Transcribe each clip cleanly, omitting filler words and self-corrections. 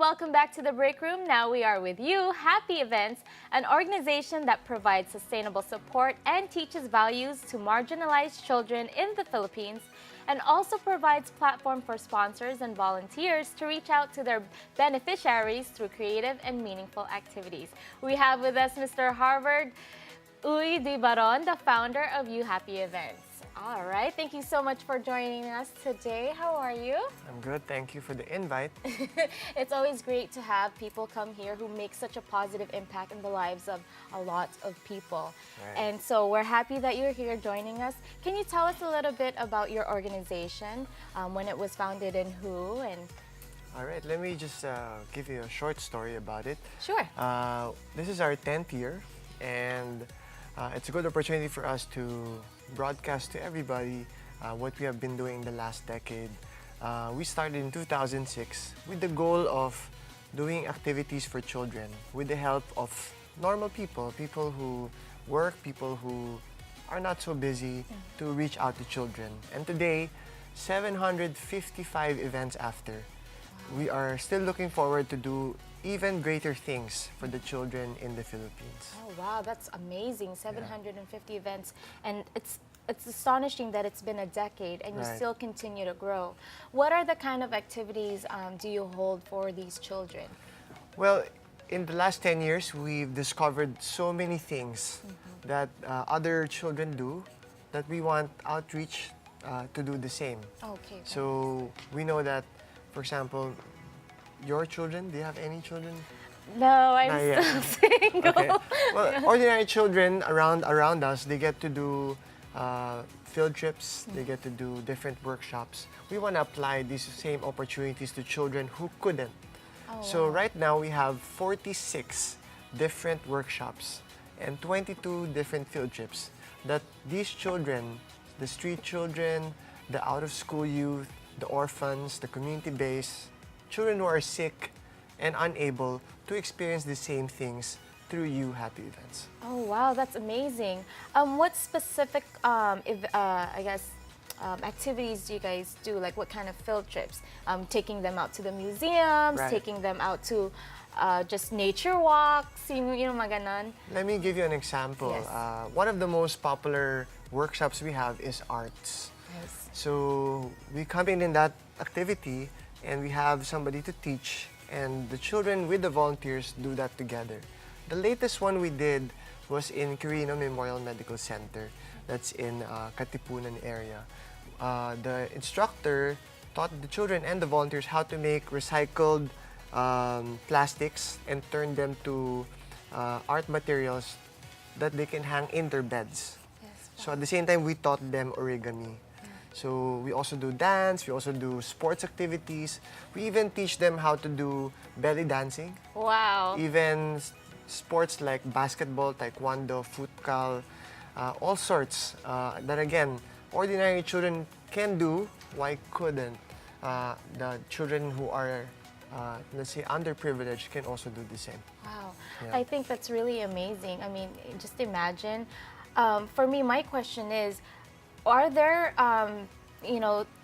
welcome back to the Break Room. Now we are with you, Happy Events, an organization that provides sustainable support and teaches values to marginalized children in the Philippines, and also provides platform for sponsors and volunteers to reach out to their beneficiaries through creative and meaningful activities. We have with us Mr. Harvard Uy Di Baron, the founder of You Happy Events. All right, thank you so much for joining us today. How are you? I'm good, thank you for the invite. It's always great to have people come here who make such a positive impact in the lives of a lot of people. Right. And so we're happy that you're here joining us. Can you tell us a little bit about your organization, when it was founded and who? And All right, let me just give you a short story about it. Sure. This is our 10th year, and it's a good opportunity for us to broadcast to everybody what we have been doing the last decade. We started in 2006 with the goal of doing activities for children with the help of normal people, people who work, people who are not so busy, to reach out to children. And today, 755 events after, we are still looking forward to do even greater things for the children in the Philippines. Oh wow, that's amazing. 750 events, and it's astonishing that it's been a decade and you Right. still continue to grow. What are the kind of activities do you hold for these children? Well, in the last 10 years, we've discovered so many things that other children do that we want outreach to do the same. Okay. So we know that, for example, your children, do you have any children? No, I'm Not yet. still single. Okay. Well, ordinary children around us, they get to do field trips, they get to do different workshops. We want to apply these same opportunities to children who couldn't. Oh, So wow. right now we have 46 different workshops and 22 different field trips that these children, the street children, the out-of-school youth, the orphans, the community-based, children who are sick and unable to experience the same things through You Happy Events. Oh wow, that's amazing. What specific, activities do you guys do? Like what kind of field trips? Taking them out to the museums, Right. taking them out to just nature walks, mga ganon. Let me give you an example. Yes. One of the most popular workshops we have is arts. Nice. So we come in that activity and we have somebody to teach, and the children with the volunteers do that together. The latest one we did was in Quirino Memorial Medical Center, that's in Katipunan area. The instructor taught the children and the volunteers how to make recycled plastics and turn them to art materials that they can hang in their beds. Yes. So at the same time, we taught them origami. So we also do dance, we also do sports activities. We even teach them how to do belly dancing, Wow. even sports like basketball, taekwondo, futkal, all sorts that again, ordinary children can do. Why couldn't the children who are, let's say, underprivileged can also do the same? Wow. Yeah. I think that's really amazing. I mean, just imagine. For me, my question is, are there,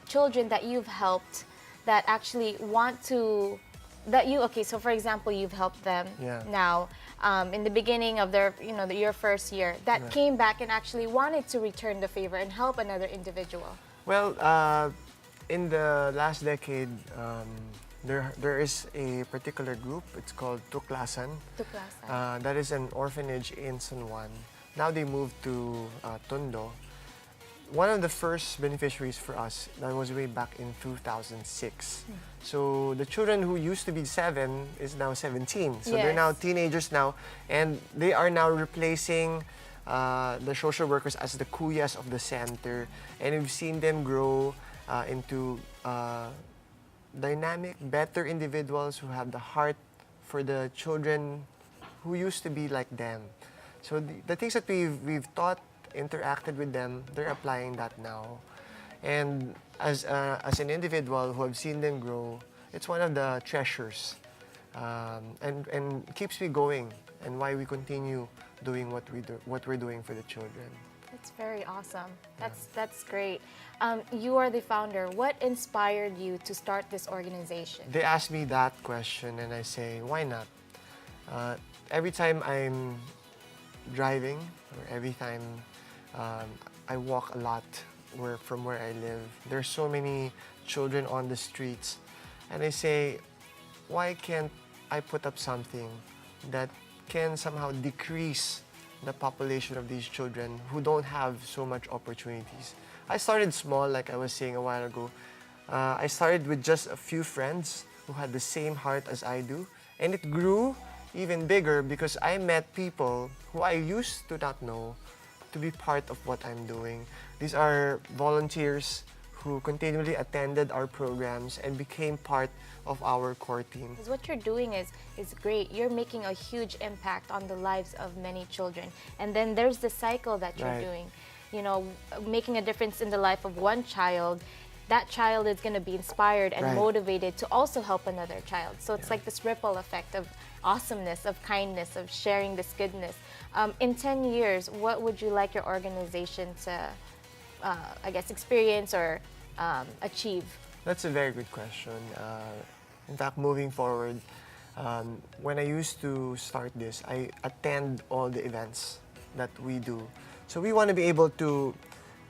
children that you've helped that actually want to, okay, so for example, you've helped them Yeah. now, in the beginning of their, your first year, that Right. came back and actually wanted to return the favor and help another individual? Well, in the last decade, there is a particular group. It's called Tuklasan. To class. That is an orphanage in San Juan. Now they moved to Tondo. One of the first beneficiaries for us, that was way back in 2006. So the children who used to be 7 is now 17. So they're Yes. now teenagers now, and they are now replacing the social workers as the kuyas of the center. And we've seen them grow into dynamic, better individuals who have the heart for the children who used to be like them. So the things that we've taught, interacted with them, they're applying that now. And as an individual who have seen them grow, it's one of the treasures, and keeps me going, and why we continue doing what we're doing for the children. That's That's very awesome. That's great. You are the founder. What inspired you to start this organization? They ask me that question and I say, why not? Every time I'm driving or every time I walk a lot from where I live, there's so many children on the streets. And I say, why can't I put up something that can somehow decrease the population of these children who don't have so much opportunities? I started small, like I was saying a while ago. I started with just a few friends who had the same heart as I do. And it grew even bigger because I met people who I used to not know to be part of what I'm doing. These are volunteers who continually attended our programs and became part of our core team. Because what you're doing is great. You're making a huge impact on the lives of many children. And then there's the cycle that you're doing. You know, making a difference in the life of one child, that child is going to be inspired and motivated to also help another child. So it's like this ripple effect of awesomeness, of kindness, of sharing this goodness. In 10 years, what would you like your organization to, I guess, experience or achieve? That's a very good question. In fact, moving forward, when I used to start this, I attend all the events that we do. So we want to be able to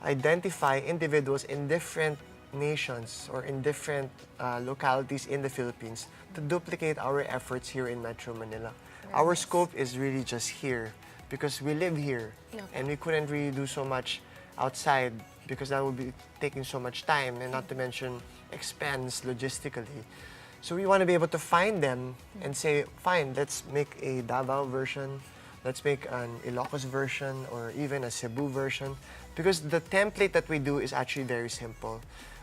identify individuals in different nations or in different localities in the Philippines to duplicate our efforts here in Metro Manila. Our scope is really just here because we live here and we couldn't really do so much outside because that would be taking so much time and not to mention expense logistically. So we want to be able to find them and say, fine, let's make a Davao version, let's make an Ilocos version or even a Cebu version because the template that we do is actually very simple.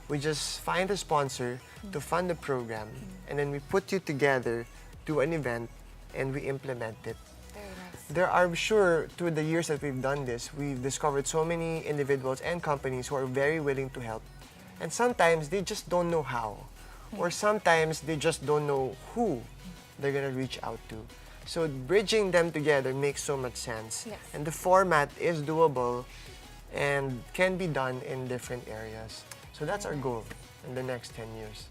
We just find a sponsor to fund the program and then we put you together, do an event, and we implement it. Very nice. There are, I'm sure, through the years that we've done this, we've discovered so many individuals and companies who are very willing to help. And sometimes they just don't know how. Or sometimes they just don't know who they're going to reach out to. So bridging them together makes so much sense. Yes. And the format is doable and can be done in different areas. So that's our goal in the next 10 years.